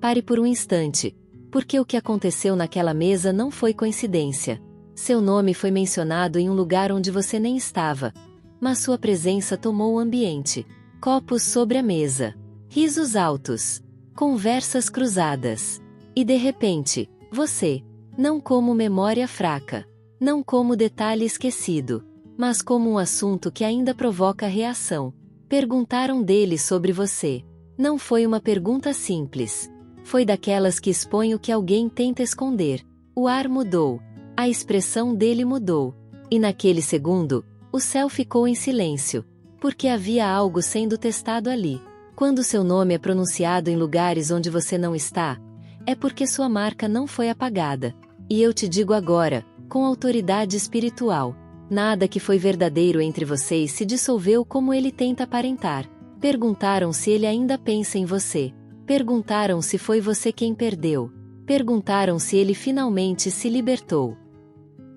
Pare por um instante, porque o que aconteceu naquela mesa não foi coincidência. Seu nome foi mencionado em um lugar onde você nem estava, mas sua presença tomou o ambiente. Copos sobre a mesa, risos altos, conversas cruzadas. E de repente, você, não como memória fraca, não como detalhe esquecido, mas como um assunto que ainda provoca reação. Perguntaram dele sobre você. Não foi uma pergunta simples. Foi daquelas que expõem o que alguém tenta esconder. O ar mudou. A expressão dele mudou. E naquele segundo, o céu ficou em silêncio, porque havia algo sendo testado ali. Quando seu nome é pronunciado em lugares onde você não está, é porque sua marca não foi apagada. E eu te digo agora, com autoridade espiritual, nada que foi verdadeiro entre vocês se dissolveu como ele tenta aparentar. Perguntaram se ele ainda pensa em você. Perguntaram se foi você quem perdeu. Perguntaram se ele finalmente se libertou.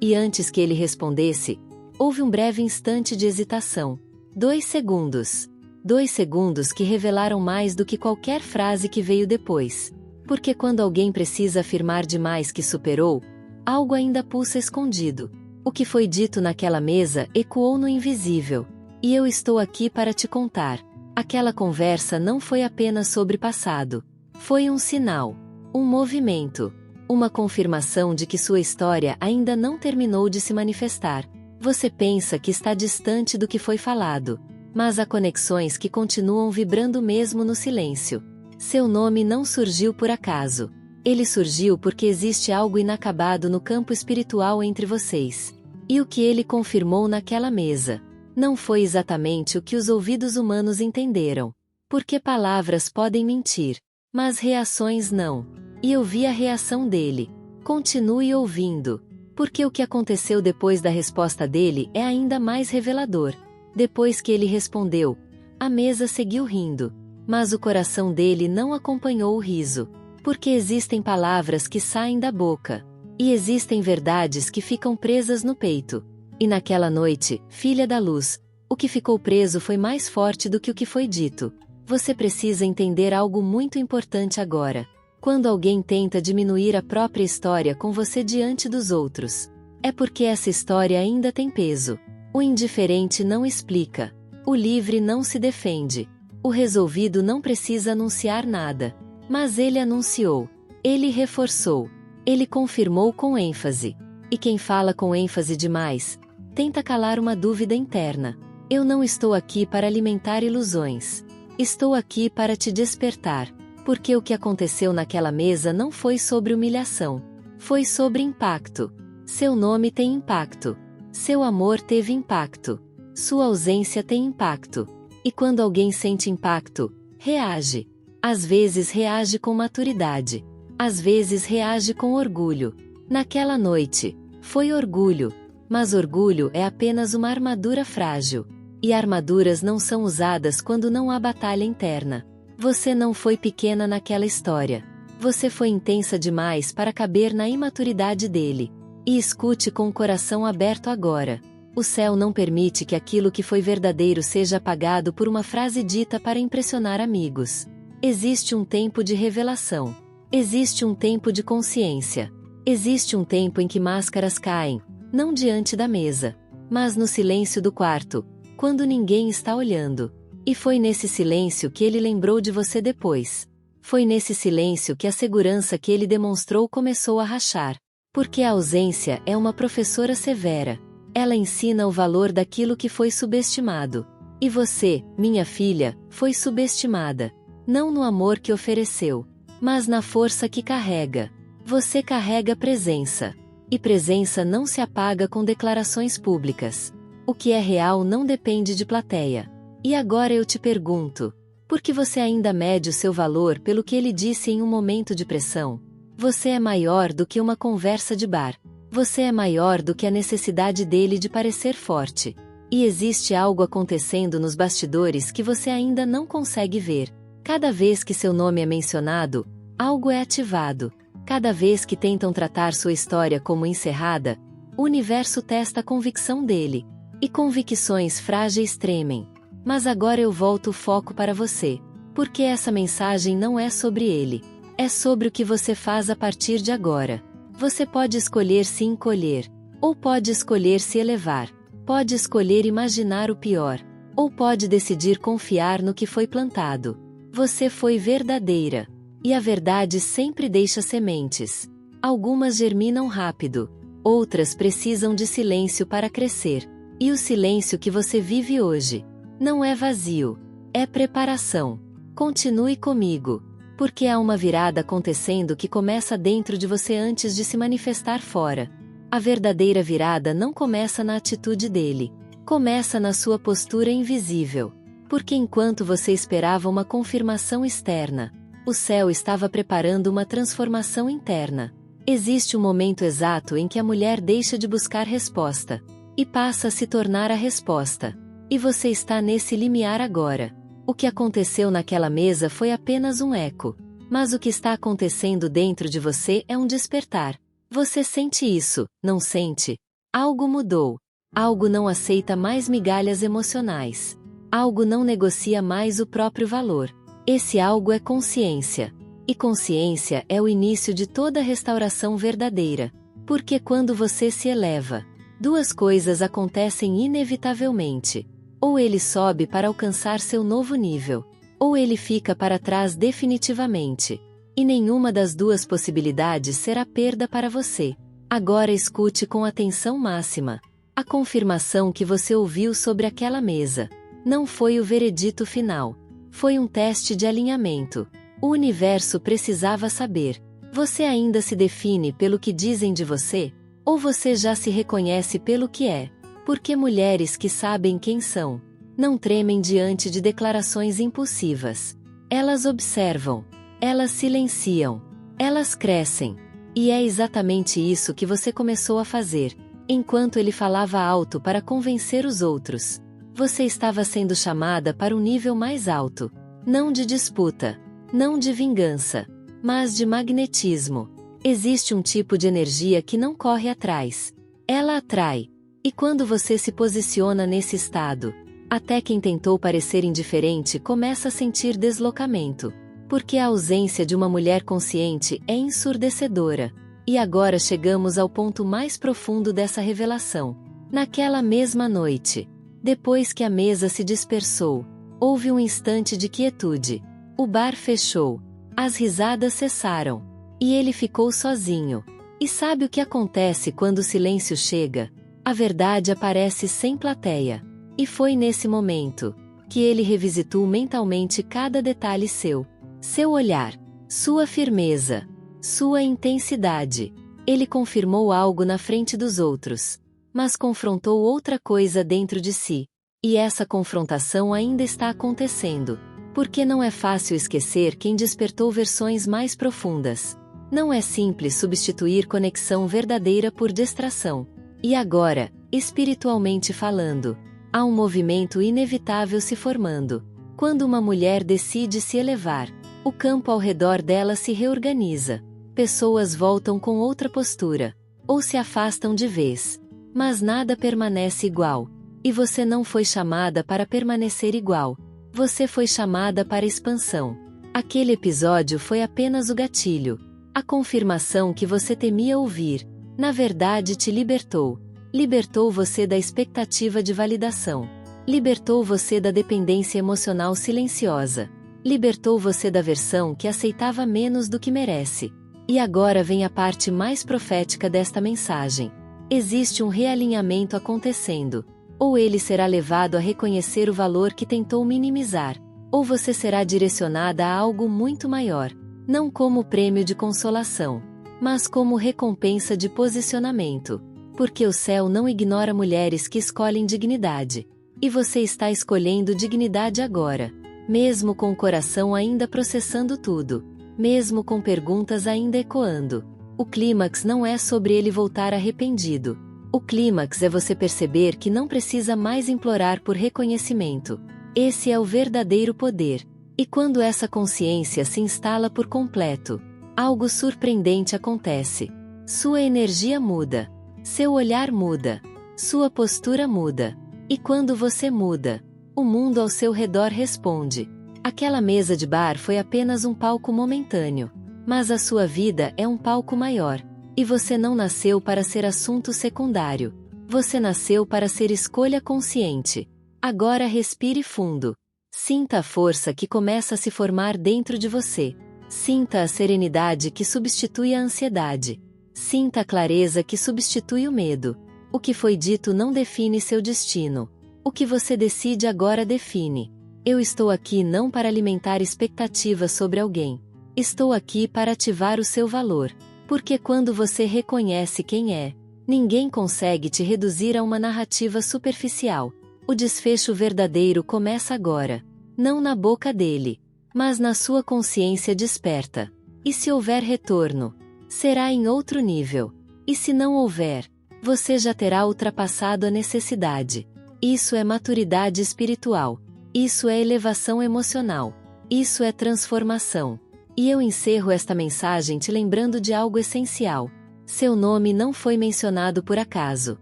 E antes que ele respondesse, houve um breve instante de hesitação. 2 segundos. 2 segundos que revelaram mais do que qualquer frase que veio depois. Porque quando alguém precisa afirmar demais que superou, algo ainda pulsa escondido. O que foi dito naquela mesa ecoou no invisível. E eu estou aqui para te contar. Aquela conversa não foi apenas sobre passado. Foi um sinal, um movimento, uma confirmação de que sua história ainda não terminou de se manifestar. Você pensa que está distante do que foi falado, mas há conexões que continuam vibrando mesmo no silêncio. Seu nome não surgiu por acaso. Ele surgiu porque existe algo inacabado no campo espiritual entre vocês. E o que ele confirmou naquela mesa não foi exatamente o que os ouvidos humanos entenderam. Porque palavras podem mentir, mas reações não. E eu vi a reação dele. Continue ouvindo. Porque o que aconteceu depois da resposta dele é ainda mais revelador. Depois que ele respondeu, a mesa seguiu rindo. Mas o coração dele não acompanhou o riso. Porque existem palavras que saem da boca. E existem verdades que ficam presas no peito. E naquela noite, filha da luz, o que ficou preso foi mais forte do que o que foi dito. Você precisa entender algo muito importante agora. Quando alguém tenta diminuir a própria história com você diante dos outros, é porque essa história ainda tem peso. O indiferente não explica. O livre não se defende. O resolvido não precisa anunciar nada. Mas ele anunciou. Ele reforçou. Ele confirmou com ênfase. E quem fala com ênfase demais, tenta calar uma dúvida interna. Eu não estou aqui para alimentar ilusões. Estou aqui para te despertar. Porque o que aconteceu naquela mesa não foi sobre humilhação. Foi sobre impacto. Seu nome tem impacto. Seu amor teve impacto. Sua ausência tem impacto. E quando alguém sente impacto, reage. Às vezes reage com maturidade. Às vezes reage com orgulho. Naquela noite, foi orgulho. Mas orgulho é apenas uma armadura frágil. E armaduras não são usadas quando não há batalha interna. Você não foi pequena naquela história. Você foi intensa demais para caber na imaturidade dele. E escute com o coração aberto agora. O céu não permite que aquilo que foi verdadeiro seja apagado por uma frase dita para impressionar amigos. Existe um tempo de revelação. Existe um tempo de consciência. Existe um tempo em que máscaras caem, não diante da mesa, mas no silêncio do quarto, quando ninguém está olhando. E foi nesse silêncio que ele lembrou de você depois. Foi nesse silêncio que a segurança que ele demonstrou começou a rachar. Porque a ausência é uma professora severa. Ela ensina o valor daquilo que foi subestimado. E você, minha filha, foi subestimada. Não no amor que ofereceu, mas na força que carrega. Você carrega presença. E presença não se apaga com declarações públicas. O que é real não depende de plateia. E agora eu te pergunto, por que você ainda mede o seu valor pelo que ele disse em um momento de pressão? Você é maior do que uma conversa de bar. Você é maior do que a necessidade dele de parecer forte. E existe algo acontecendo nos bastidores que você ainda não consegue ver. Cada vez que seu nome é mencionado, algo é ativado. Cada vez que tentam tratar sua história como encerrada, o universo testa a convicção dele. E convicções frágeis tremem. Mas agora eu volto o foco para você. Porque essa mensagem não é sobre ele. É sobre o que você faz a partir de agora. Você pode escolher se encolher, ou pode escolher se elevar, pode escolher imaginar o pior, ou pode decidir confiar no que foi plantado. Você foi verdadeira. E a verdade sempre deixa sementes. Algumas germinam rápido, outras precisam de silêncio para crescer. E o silêncio que você vive hoje não é vazio, é preparação. Continue comigo, porque há uma virada acontecendo que começa dentro de você antes de se manifestar fora. A verdadeira virada não começa na atitude dele, começa na sua postura invisível. Porque enquanto você esperava uma confirmação externa, o céu estava preparando uma transformação interna. Existe um momento exato em que a mulher deixa de buscar resposta e passa a se tornar a resposta. E você está nesse limiar agora. O que aconteceu naquela mesa foi apenas um eco, mas o que está acontecendo dentro de você é um despertar. Você sente isso, não sente? Algo mudou. Algo não aceita mais migalhas emocionais. Algo não negocia mais o próprio valor. Esse algo é consciência. E consciência é o início de toda restauração verdadeira. Porque quando você se eleva, duas coisas acontecem inevitavelmente. Ou ele sobe para alcançar seu novo nível, ou ele fica para trás definitivamente. E nenhuma das duas possibilidades será perda para você. Agora escute com atenção máxima. A confirmação que você ouviu sobre aquela mesa não foi o veredito final. Foi um teste de alinhamento. O universo precisava saber: você ainda se define pelo que dizem de você? Ou você já se reconhece pelo que é? Porque mulheres que sabem quem são não tremem diante de declarações impulsivas. Elas observam. Elas silenciam. Elas crescem. E é exatamente isso que você começou a fazer. Enquanto ele falava alto para convencer os outros, você estava sendo chamada para um nível mais alto. Não de disputa. Não de vingança. Mas de magnetismo. Existe um tipo de energia que não corre atrás. Ela atrai. E quando você se posiciona nesse estado, até quem tentou parecer indiferente começa a sentir deslocamento. Porque a ausência de uma mulher consciente é ensurdecedora. E agora chegamos ao ponto mais profundo dessa revelação. Naquela mesma noite, depois que a mesa se dispersou, houve um instante de quietude. O bar fechou. As risadas cessaram. E ele ficou sozinho. E sabe o que acontece quando o silêncio chega? A verdade aparece sem plateia. E foi nesse momento que ele revisitou mentalmente cada detalhe seu. Seu olhar, sua firmeza, sua intensidade. Ele confirmou algo na frente dos outros, mas confrontou outra coisa dentro de si. E essa confrontação ainda está acontecendo. Porque não é fácil esquecer quem despertou versões mais profundas. Não é simples substituir conexão verdadeira por distração. E agora, espiritualmente falando, há um movimento inevitável se formando. Quando uma mulher decide se elevar, o campo ao redor dela se reorganiza. Pessoas voltam com outra postura, ou se afastam de vez. Mas nada permanece igual. E você não foi chamada para permanecer igual. Você foi chamada para expansão. Aquele episódio foi apenas o gatilho. A confirmação que você temia ouvir, na verdade te libertou. Libertou você da expectativa de validação. Libertou você da dependência emocional silenciosa. Libertou você da versão que aceitava menos do que merece. E agora vem a parte mais profética desta mensagem. Existe um realinhamento acontecendo. Ou ele será levado a reconhecer o valor que tentou minimizar, ou você será direcionada a algo muito maior, não como prêmio de consolação, mas como recompensa de posicionamento. Porque o céu não ignora mulheres que escolhem dignidade. E você está escolhendo dignidade agora. Mesmo com o coração ainda processando tudo. Mesmo com perguntas ainda ecoando. O clímax não é sobre ele voltar arrependido. O clímax é você perceber que não precisa mais implorar por reconhecimento. Esse é o verdadeiro poder. E quando essa consciência se instala por completo, algo surpreendente acontece. Sua energia muda. Seu olhar muda. Sua postura muda. E quando você muda, o mundo ao seu redor responde. Aquela mesa de bar foi apenas um palco momentâneo. Mas a sua vida é um palco maior. E você não nasceu para ser assunto secundário. Você nasceu para ser escolha consciente. Agora respire fundo. Sinta a força que começa a se formar dentro de você. Sinta a serenidade que substitui a ansiedade. Sinta a clareza que substitui o medo. O que foi dito não define seu destino. O que você decide agora define. Eu estou aqui não para alimentar expectativas sobre alguém. Estou aqui para ativar o seu valor. Porque quando você reconhece quem é, ninguém consegue te reduzir a uma narrativa superficial. O desfecho verdadeiro começa agora. Não na boca dele, mas na sua consciência desperta. E se houver retorno, será em outro nível. E se não houver, você já terá ultrapassado a necessidade. Isso é maturidade espiritual. Isso é elevação emocional. Isso é transformação. E eu encerro esta mensagem te lembrando de algo essencial. Seu nome não foi mencionado por acaso.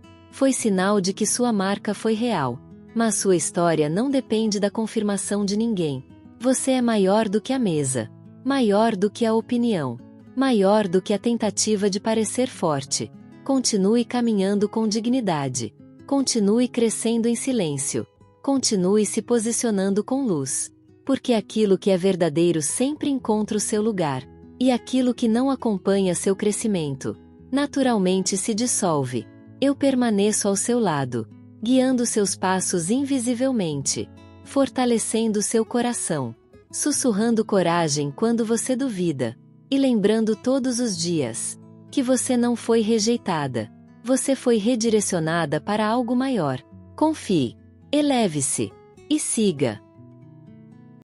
Foi sinal de que sua marca foi real. Mas sua história não depende da confirmação de ninguém. Você é maior do que a mesa. Maior do que a opinião. Maior do que a tentativa de parecer forte. Continue caminhando com dignidade. Continue crescendo em silêncio. Continue se posicionando com luz. Porque aquilo que é verdadeiro sempre encontra o seu lugar. E aquilo que não acompanha seu crescimento, naturalmente se dissolve. Eu permaneço ao seu lado, guiando seus passos invisivelmente, fortalecendo seu coração, sussurrando coragem quando você duvida, e lembrando todos os dias que você não foi rejeitada. Você foi redirecionada para algo maior. Confie, eleve-se e siga.